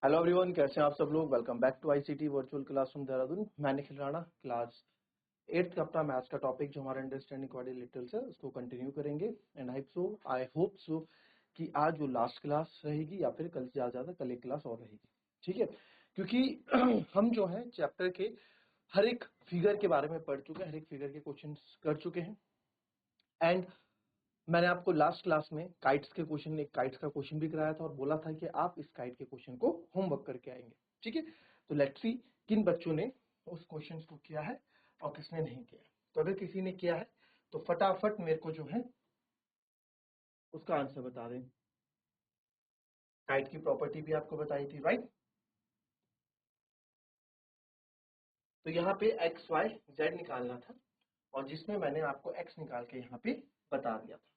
Hello everyone, कैसे हैं आप सब लोग। Welcome back to ICT virtual classroom Dehradun. मैं निखिल राणा, क्लास 8th का अपना मैथ्स का टॉपिक जो हमारा अंडरस्टैंडिंग क्वाड्रिलेटरल्स है उसको कंटिन्यू करेंगे। एंड आई होप सो कि आज वो लास्ट क्लास रहेगी या फिर कल से ज़्यादा कल एक क्लास और रहेगी, ठीक है। क्योंकि हम जो है चैप्टर के हर एक फिगर के बारे में पढ़ चुके हैं, हर एक फिगर के क्वेश्चन कर चुके हैं। एंड मैंने आपको लास्ट क्लास में काइट्स के क्वेश्चन, एक काइट्स का क्वेश्चन भी कराया था और बोला था कि आप इस काइट के क्वेश्चन को होमवर्क करके आएंगे, ठीक है। तो लेट्स सी किन बच्चों ने उस क्वेश्चन को किया है और किसने नहीं किया। तो अगर किसी ने किया है तो फटाफट मेरे को जो है उसका आंसर बता दें। काइट की प्रॉपर्टी भी आपको बताई थी, राइट। तो यहाँ पे एक्स वाई जेड निकालना था और जिसमें मैंने आपको एक्स निकाल के यहाँ पे बता दिया था।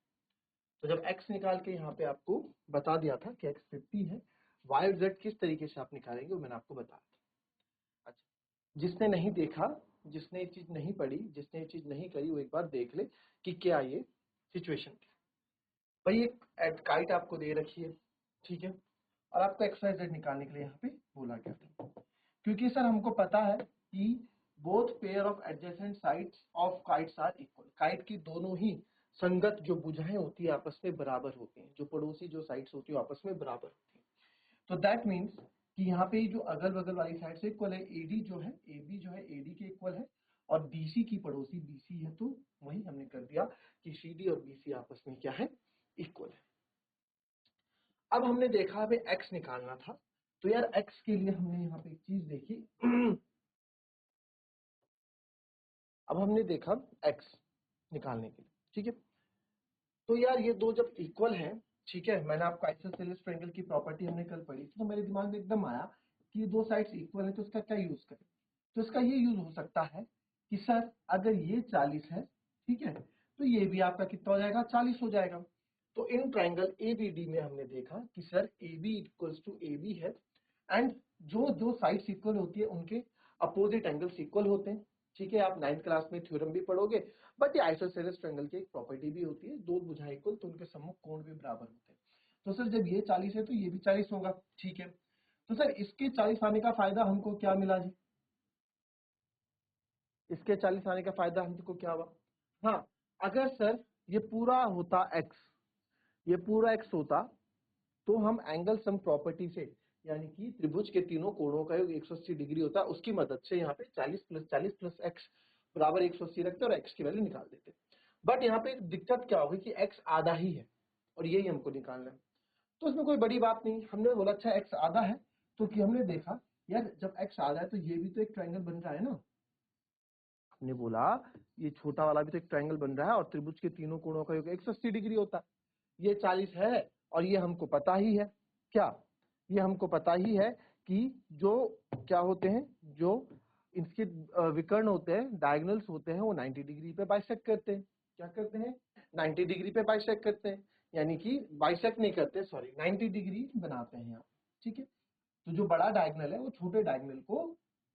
तो जब x निकाल के यहाँ पे आपको बता दिया था कि x 50 है, y और z किस तरीके से आप निकालेंगे वो मैंने आपको बताया था। अच्छा, जिसने नहीं देखा, जिसने ये चीज नहीं पढ़ी, जिसने ये चीज नहीं करी, वो एक बार देख ले कि क्या ये सिचुएशन थी। भाई एक काइट आपको दे रखी है, ठीक है, और आपको एक्स वाई जेड निकालने के लिए यहाँ पे बोला गया था। क्योंकि सर हमको पता है कि both pair of adjacent sides of kites are equal. Kite की दोनों ही संगत जो भुजाएं होती है आपस में बराबर होती हैं, जो पड़ोसी जो साइड्स होती है आपस में बराबर होती हैं। तो दैट मीन्स कि यहाँ पे जो अगल बगल वाली साइड से इक्वल है, एडी जो है, एबी जो है एडी के इक्वल है और बीसी की पड़ोसी बीसी है, तो वही हमने कर दिया कि सीडी और बीसी आपस में क्या है, इक्वल है। अब हमने देखा हमें एक्स निकालना था, तो यार एक्स के लिए हमने यहाँ पे एक चीज देखी। अब हमने देखा एक्स निकालने के लिए, ठीक है। तो यार ये दो जब इक्वल हैं, ठीक है, मैंने आपको आइसोसेलेस ट्रायंगल की प्रॉपर्टी हमने कल पढ़ी थी, तो मेरे दिमाग में एकदम आया कि ये दो साइड्स इक्वल है तो इसका क्या यूज करें। तो इसका ये यूज हो सकता है कि सर अगर ये 40 है, ठीक है, तो ये भी आपका कितना हो जाएगा, 40 हो जाएगा। तो इन ट्रायंगल एबीडी में हमने देखा कि sir AB equals to AB है एंड जो जो साइड्स इक्वल होती है उनके अपोजिट एंगल्स इक्वल होते हैं, ठीक है। आप 9th क्लास में थ्योरम भी पढ़ोगे। बट ये आइसोसेलेस ट्रायंगल की एक प्रॉपर्टी भी होती है, दो भुजाएं इक्वल तो उनके सम्मुख कोण भी बराबर होते हैं। तो सर जब ये 40 है तो ये भी 40 होगा, ठीक है। तो सर इसके 40 आने का फायदा हमको क्या मिला जी, इसके 40 आने का फायदा हमको क्या हुआ। हाँ, अगर सर ये पूरा होता x, ये पूरा x होता तो हम एंगल सम प्रॉपर्टी से, यानी कि त्रिभुज के तीनों कोणों का योग 180 डिग्री होता है, उसकी मदद से यहाँ पे 40 प्लस x बराबर 180 रखते और x की वैल्यू निकाल देते। बट यहाँ पे दिक्कत क्या होगी कि x आधा ही है और यही हमको निकालना है। तो इसमें कोई बड़ी बात नहीं, हमने बोला अच्छा x आधा है, तो कि हमने देखा यार जब x आधा है तो ये भी तो एक ट्रायंगल बन रहा है ना। हमने बोला ये छोटा वाला भी तो एक ट्रायंगल बन रहा है और त्रिभुज के तीनों कोणों का योग 180 डिग्री होता है। ये 40 है और ये हमको पता ही है, क्या ये हमको पता ही है कि जो क्या होते हैं, जो इसके विकर्ण होते हैं, डायगोनल्स होते हैं, वो 90 डिग्री पे बाइसेक्ट करते हैं। क्या करते हैं, 90 डिग्री पे बाइसेक्ट करते हैं, यानी कि बाइसेक्ट नहीं करते, सॉरी 90 डिग्री बनाते हैं यहाँ, ठीक है। तो जो बड़ा डायगोनल है वो छोटे डायगोनल को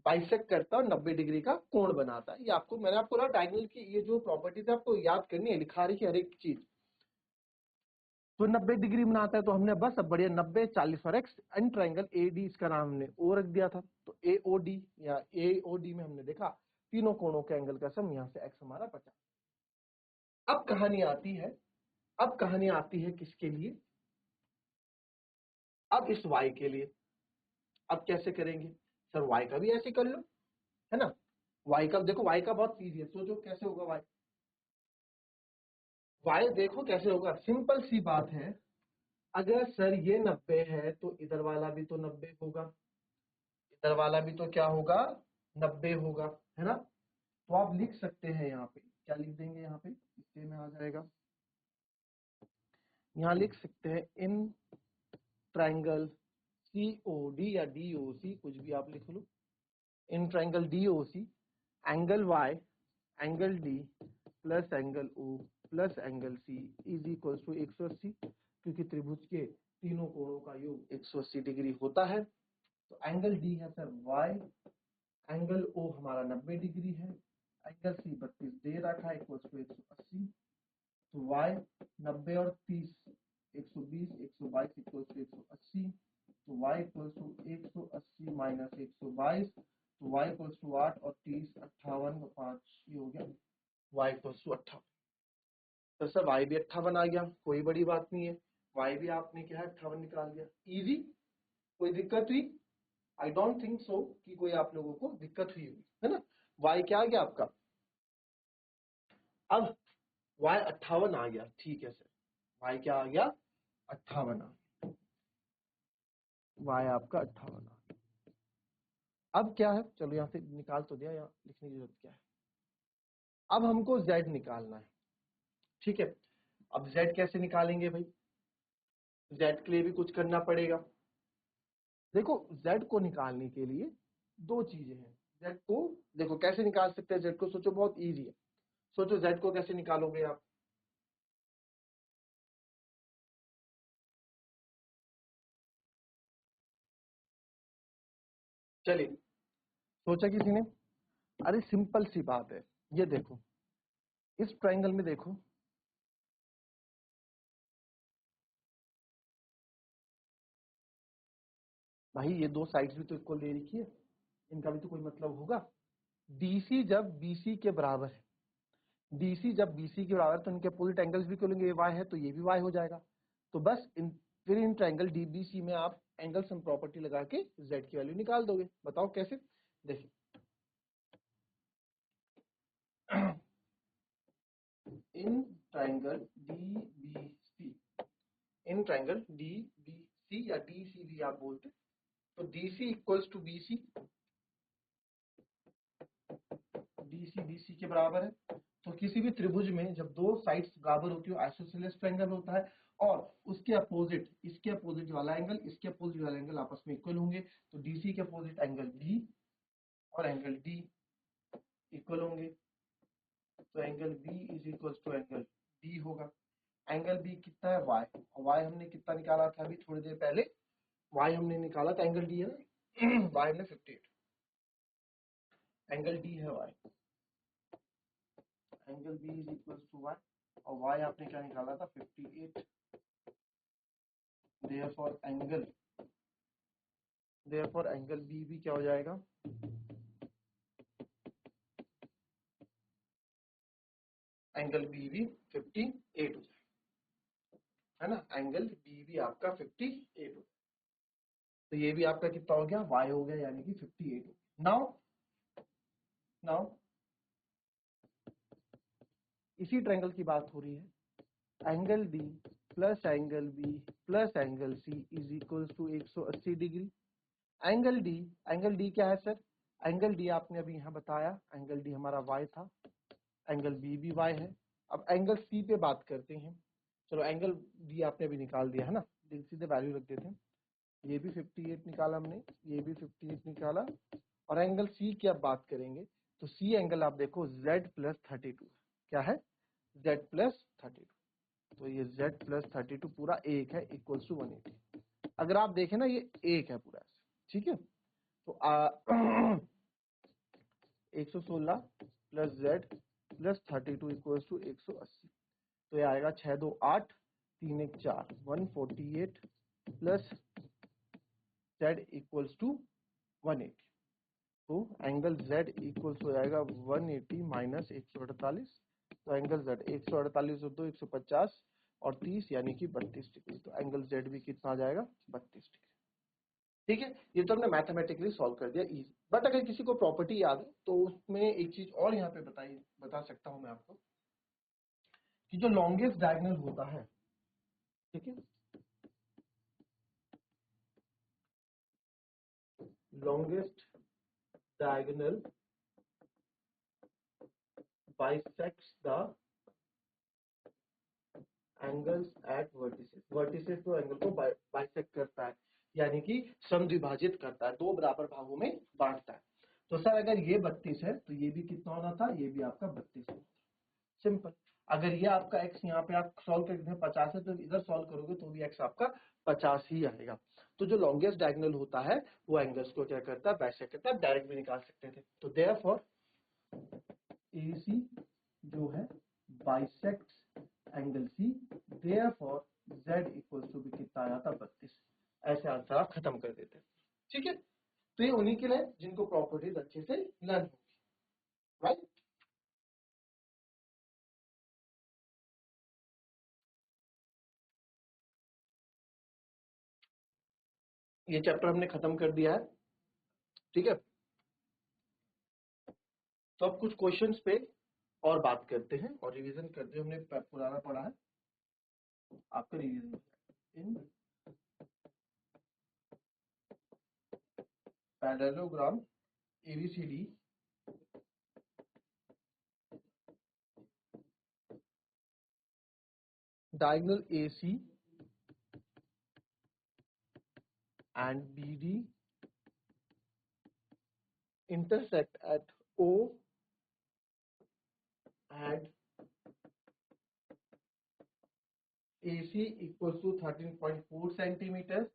बाइसेक्ट करता है और 90 डिग्री का कोण बनाता है। ये आपको मैंने आपको ना डायगोनल की ये जो प्रॉपर्टी थी आपको याद करनी है, लिखा रही है हर एक चीज। तो 90 डिग्री बनाता है, तो हमने बस अब बढ़िया 90 40 और एक्स एन ट्राइंगल एडी, इसका नाम हमने ओ रख दिया था। तो एओडी या एओडी में हमने देखा तीनों कोणों के एंगल का सम, यहाँ से एक्स हमारा 50। अब कहानी आती है, अब कहानी आती है किसके लिए, अब इस y के लिए। अब कैसे करेंगे सर, y का भी ऐसे कर लो, है ना। y का देखो, y का बहुत इजी है, सोचो कैसे होगा y देखो कैसे होगा, सिंपल सी बात है। अगर सर ये 90 है तो इधर वाला भी तो 90 होगा, इधर वाला भी तो क्या होगा, 90 होगा, है ना। तो आप लिख सकते हैं यहाँ पे, क्या लिख देंगे यहाँ पे, इससे में आ जाएगा, यहाँ लिख सकते हैं इन ट्राइंगल सीओडी या डीओसी, कुछ भी आप लिख लो। In triangle DOC angle Y angle D plus angle O plus angle C is equal to 180, क्योंकि त्रिभुज के तीनों कोणों का योग 180 डिग्री होता है। तो एंगल डी है सर वाई, एंगल ओ हमारा 90 डिग्री है, एंगल सी 32 दे रखा है इक्वल टू 180। तो वाई 90 और 30 120 122 इक्वल्स टू 180, तो y इक्वल्स टू 180 माइनस 122, तो y इक्वल्स टू 8 और 30 58 5 ये हो गया y इक्वल्स टू 58। तो सर y भी 58 आ गया, कोई बड़ी बात नहीं है, y भी आपने क्या है 58 निकाल दिया, इजी, कोई दिक्कत हुई? आई डोंट थिंक सो कि कोई आप लोगों को दिक्कत हुई होगी, है ना। y क्या आ गया आपका, अब y 58 आ गया, ठीक है सर, y क्या आ गया 58 आ गया, y आपका 58 आ गया। अब क्या है, चलो यहाँ से निकाल तो दिया, यहाँ लिखने की जरूरत क्या है, अब हमको z निकालना है, ठीक है। अब z कैसे निकालेंगे भाई, z के लिए भी कुछ करना पड़ेगा। देखो z को निकालने के लिए दो चीजें हैं, z को देखो कैसे निकाल सकते हैं, z को सोचो बहुत इजी है, सोचो z को कैसे निकालोगे आप, चलिए सोचा किसी ने, अरे सिंपल सी बात है, ये देखो इस ट्रायंगल में देखो, भाई ये दो साइड्स भी तो इक्वल दे रखी है, इनका भी तो कोई मतलब होगा। DC जब BC के बराबर है, DC जब BC के बराबर है, तो इनके अपोजिट एंगल्स भी खोलेंगे, ये y है तो ये भी y हो जाएगा। तो बस फिर इन ट्रायंगल DBC में आप एंगल सम प्रॉपर्टी लगा के z की वैल्यू निकाल दोगे, बताओ कैसे। देखिए in triangle DBC, in triangle DBC या DC भी आप बोलते, तो DC equals to BC, DC BC के बराबर है। तो किसी भी त्रिभुज में जब दो साइड्स बराबर होती है आइसोसेलेस ट्रायंगल होता है, और उसके अपोजिट, इसके अपोजिट वाला एंगल इसके अपोजिट वाला एंगल आपस में इक्वल होंगे, तो DC के अपोजिट एंगल B और एंगल D इक्वल होंगे, तो angle B is equal to angle D होगा। एंगल B कितना है y, और y हमने कितना निकाला था अभी थोड़ी देर पहले, y हमने निकाला था एंगल D है ना y हमने 58, एंगल D है y, angle B is equal to y, और y आपने क्या निकाला था 58, देयरफॉर एंगल B भी क्या हो जाएगा, एंगल B भी 58 हो जाएगा, है ना, एंगल B भी आपका 58 हो, तो ये भी आपका कितना हो गया y हो गया, यानी कि 58 हो गया। नाउ इसी ट्रायंगल की बात हो रही है, angle D plus angle B plus angle C is equal to 180 degree. Angle D क्या है सर, एंगल D आपने अभी यहाँ बताया, एंगल D हमारा y था, एंगल B भी y है। अब एंगल C पे बात करते हैं, चलो एंगल D आपने अभी निकाल दिया है ना, सीधे वैल्यू रख देते हैं, ये भी 58 निकाला हमने, ये भी 58 निकाला, और एंगल C की अब बात करेंगे, तो C एंगल आप देखो Z प्लस 32, क्या है Z प्लस 32, तो ये Z प्लस 32 पूरा एक है इक्वल्स टू 180, अगर आप देखें ना ये एक है पूरा, ठीक है। तो 116 plus Z plus 32 equals to 180, तो ये आएगा 6 2 8 3 1 4 148 प्लस Z इक्वल्स टू 180, तो एंगल Z इक्वल्स हो जाएगा 180 माइनस 148, तो एंगल Z 148 2 150 और 30 यानी कि 32 डिग्री, तो एंगल Z भी कितना आ जाएगा 32 डिग्री, ठीक है। ये तो हमने मैथमेटिकली सॉल्व कर दिया इजी, बट अगर किसी को प्रॉपर्टी याद है तो उसमें एक चीज और यहाँ पे बता सकता हूँ मैं आपको, कि जो लॉन्गेस्ट डायगोनल होता है, ठीक है, longest diagonal bisects the angles eight vertices, vertices तो एंगल को बाइसेक्ट करता है, यानी कि समद्विभाजित करता है, दो बराबर भागों में बांटता है। तो सर अगर ये 32 है तो ये भी कितना होना था, ये भी आपका 32 होना था, सिंपल। अगर ये आपका x यहाँ पे आप सॉल्व करके 50 है, तो इधर सॉल्व करोगे तो भी x आपका 50 ही आएगा। तो जो लॉन्गेस्ट डायगोनल होता है वो एंगल्स को क्या करता है, बाइसेक्ट करता है, डायरेक्ट भी निकाल सकते थे। तो देयरफॉर AC जो है bisects angle C, therefore z equal to भी कितना आया था 32। ऐसे आंसर आप खत्म कर देते हैं। ठीक है, तो ये उन्हीं के लिए जिनको प्रॉपर्टीज अच्छे से लर्न होगी, राइट। ये चैप्टर हमने खत्म कर दिया है। ठीक है, तो अब कुछ क्वेश्चंस पे और बात करते हैं और रिवीजन करते हैं। हमने पुराना पढ़ा है, आपका revision in parallelogram ABCD diagonal AC and BD intersect at O and AC equals to 13.4 centimeters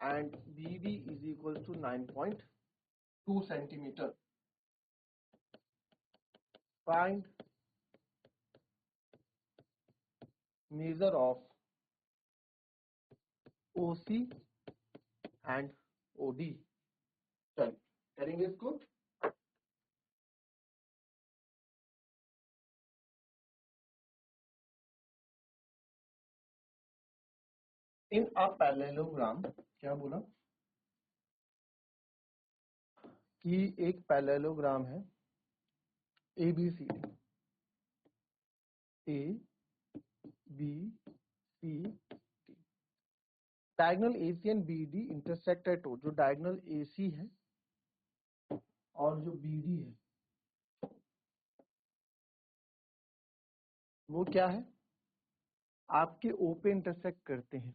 and BD is equal to 9.2 centimeter. Find measure of OC and OD. चलिए करेंगे इसको। इन अ पैरेललोग्राम, क्या बोला कि एक पैरेललोग्राम है ABCD, ABCD, diagonal AC and BD intersect at O। जो diagonal AC है और जो BD है वो क्या है, आपके O पे इंटरसेक्ट करते हैं।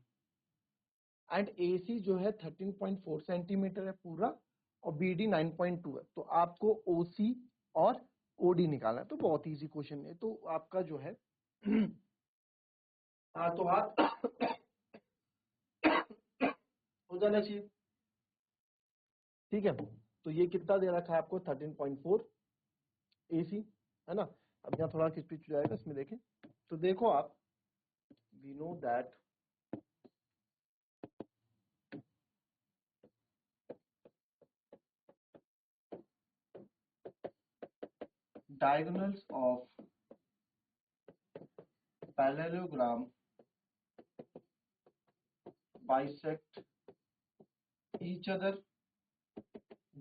एंड AC जो है 13.4 सेंटीमीटर है पूरा और BD 9.2 है। तो आपको OC और OD निकालना है। तो बहुत इजी क्वेश्चन है। तो आपका जो है तो हाथ हो जाना चाहिए। ठीक है, तो ये कितना दे रखा है आपको 13.4 AC, है ना। अब यहाँ थोड़ा खिचपिच हो जाएगा इसमें, देखें तो देखो आप, we know that diagonals of parallelogram bisect each other,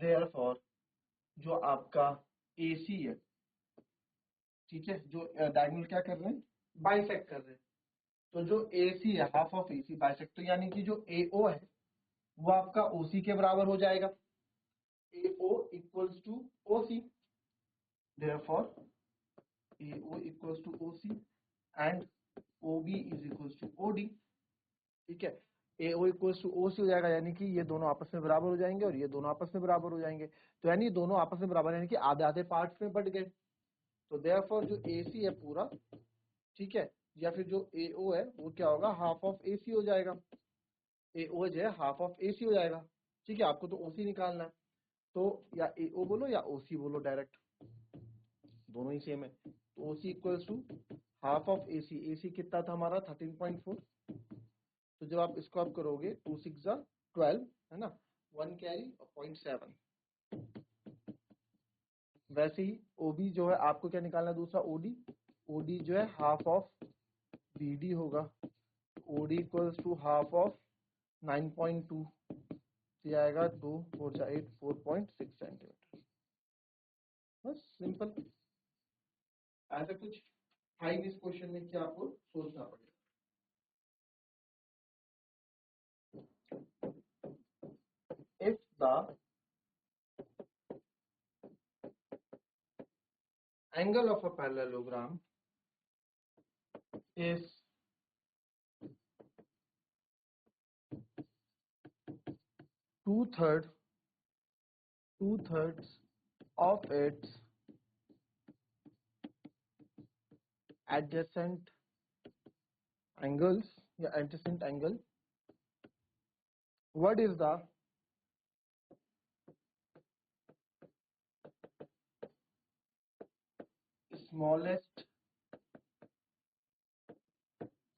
therefore जो आपका AC है, ठीक है, जो डायगोनल क्या कर रहे हैं, बाइसेक्ट कर रहे हैं। तो जो AC है हाफ ऑफ AC बाइसेक्ट, तो यानी कि जो AO है वो आपका OC के बराबर हो जाएगा। AO equals to OC, therefore AO equals to OC and OB is equals to OD। ठीक है, AO इक्वल्स टू OC हो जाएगा, यानी कि ये दोनों आपस में बराबर हो जाएंगे और ये दोनों आपस में बराबर हो जाएंगे। तो यानी दोनों आपस में बराबर, यानी कि आधे आधे पार्ट्स में बट गए। तो देयरफॉर जो AC है पूरा, ठीक है, या फिर जो AO है वो क्या होगा, हाफ ऑफ AC हो जाएगा। AO जो है हाफ ऑफ AC हो जाएगा। ठीक है, आपको तो OC निकालना है, तो या AO बोलो या OC बोलो, डायरेक्ट दोनों ही सेम है। तो OC equals to half of AC। AC कितना था हमारा 13.4। तो जब आप इसको आप करोगे 2 6 जा 12, है ना, 1 कैरी और 0.7। वैसे ही OB जो है आपको क्या निकालना है, दूसरा OD। OD जो है हाफ ऑफ BD होगा। OD equals to half of 9.2, ये आएगा 2 4 8 4.6 सेंटीमीटर। बस सिंपल। ऐसा कुछ है इस क्वेश्चन में कि आपको सोचना पड़ेगा। If the angle of a parallelogram is 2/3 of its adjacent angles या adjacent angle, what is the smallest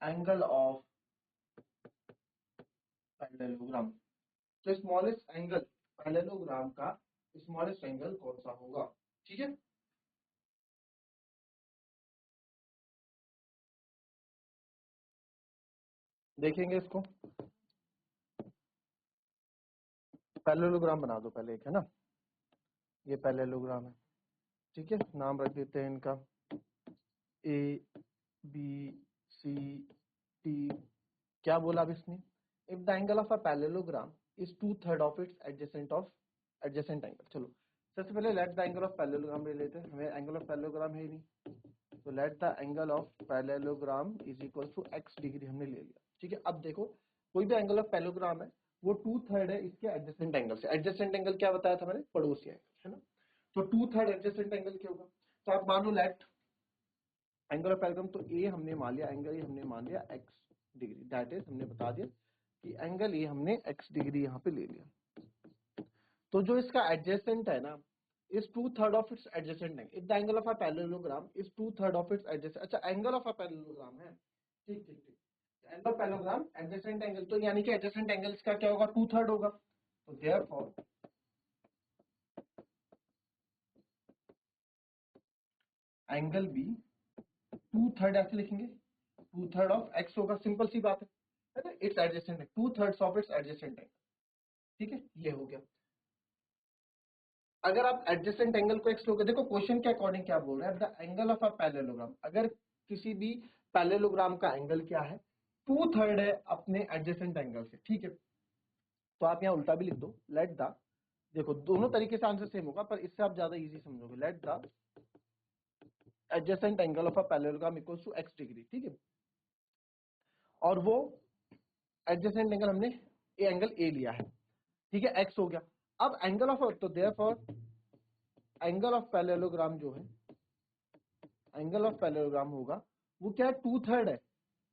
angle of parallelogram. तो स्मॉलेस्ट एंगल पैरेललोग्राम का स्मॉलेस्ट एंगल कौन सा होगा? ठीक है, देखेंगे इसको। पैरेललोग्राम बना दो पहले एक, है ना, ये पैरेललोग्राम है, ठीक है, नाम रख देते हैं इनका ए बी सी टी। क्या बोला अब इसने? If the angle of a parallelogram is 2/3 of its adjacent angle. चलो सबसे पहले late the angle of parallelogram ले लेते हैं, हमें एंगल ऑफ पैरेललोग्राम है नहीं, तो let the angle of parallelogram is equal to x degree हमने ले लिया। ठीक है, अब देखो कोई भी एंगल ऑफ पैरेललोग्राम है वो 2/3 है इसके एडजेसेंट एंगल से। एडजेसेंट एंगल क्या बताया था मैंने? पड़ोसी एंगल, है ना। तो 2/3 एडजेसेंट एंगल क्या होगा? तो आप मान लो लेट एंगल ऑफ पैरेललोग्राम, तो ए हमने मान लिया, एंगल ए हमने मान लिया x डिग्री, दैट इज हमने बता दिया कि एंगल ए हमने x डिग्री यहाँ पे ले लिया। तो जो इसका एडजेसेंट है ना is 2/3 of its adjacent angle. If the angle of a parallelogram is 2/3 of its adjacent, अच्छा एंगल ऑफ अ पैरेललोग्राम है, ठीक ठीक ठीक, angle of parallelogram adjacent angle, तो यानी कि एडजेसेंट एंगल्स का क्या होगा? 2/3 होगा। तो देयरफॉर एंगल बी 2/3 ऐसे लिखेंगे, 2/3 ऑफ x होगा, सिंपल सी बात है ना, it's adjacent, 2/3 of its adjacent angle. ठीक है, ये हो गया। अगर आप एडजेसेंट एंगल को x लोगे, देखो क्वेश्चन के अकॉर्डिंग क्या बोल रहा है, the angle of a parallelogram, अगर किसी भी पैरेललोग्राम का एंगल क्या है? 2/3 है अपने एडजेसेंट एंगल से। ठीक है, तो आप यहाँ उल्टा भी लिख दो, लेट द, देखो दोनों तरीके से आंसर सेम होगा पर इससे आप ज्यादा इजी समझोगे, let the adjacent angle of a parallelogram equals to x degree. ठीक है, और वो एडजेसेंट एंगल हमने एंगल ए लिया है, ठीक है, x हो गया। अब एंगल ऑफ, तो देयरफॉर एंगल ऑफ पैरेललोग्राम जो है, एंगल ऑफ पैरेललोग्राम होगा वो क्या है? 2/3 है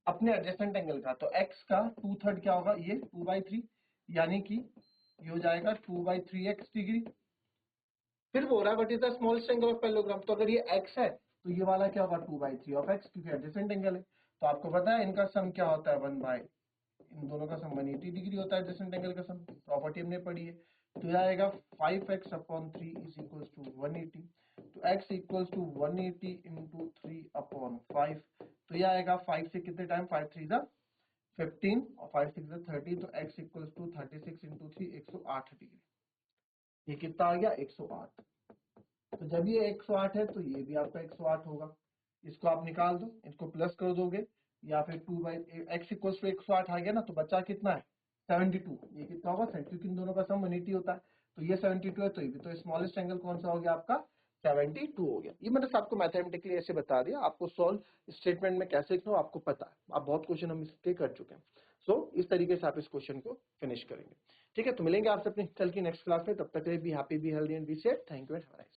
अपने एडजेसेंट एंगल का, तो x का 2/3 क्या होगा? ये 2/3, यानी कि ये हो जाएगा 2/3 x डिग्री। फिर वो रहा what is the smallest angle of parallelogram, तो अगर ये x है तो ये वाला क्या होगा? 2/3 ऑफ x, क्योंकि एडजेसेंट एंगल है। तो आपको पता है इनका सम क्या होता है? 1/, इन दोनों का सम 180 डिग्री होता है, एडजेसेंट एंगल का सम, प्रॉपर्टी हमने पढ़ी है। तो यह आएगा 5x/3 इज इक्वल्स टू 180, तो x इक्वल्स टू 180 इंटू 3/5, तो यह आएगा 5 से कितने टाइम? 5 3 जा 15 और 5 6 जा 30, तो x equals to 36 into 3 108 degree. ये कितना आ गया? 108। तो जब ये 108 है तो ये भी आपका 108 होगा। इसको आप निकाल दो, इसको प्लस कर दोगे, या फिर 2/x इक्वल्स टू 108 आ गया ना, तो बचा कितना है? 72। ये कितना होगा? क्योंकि इन दोनों का सम 180 होता है, तो ये 72 है, तो ये भी, तो स्मॉलेस्ट एंगल कौन सा हो गया आपका? 72 हो गया। ये मैंने आपको मैथमेटिकली ऐसे बता दिया, आपको सॉल्व स्टेटमेंट में कैसे लिखना हो आपको पता है, आप बहुत क्वेश्चन हम इसके कर चुके हैं। सो इस तरीके से आप इस क्वेश्चन को फिनिश करेंगे। ठीक है, तो मिलेंगे आपसे अपनी कल की नेक्स्ट क्लास में, तब तक के लिए be happy, be healthy and be safe. Thank you and have a nice day.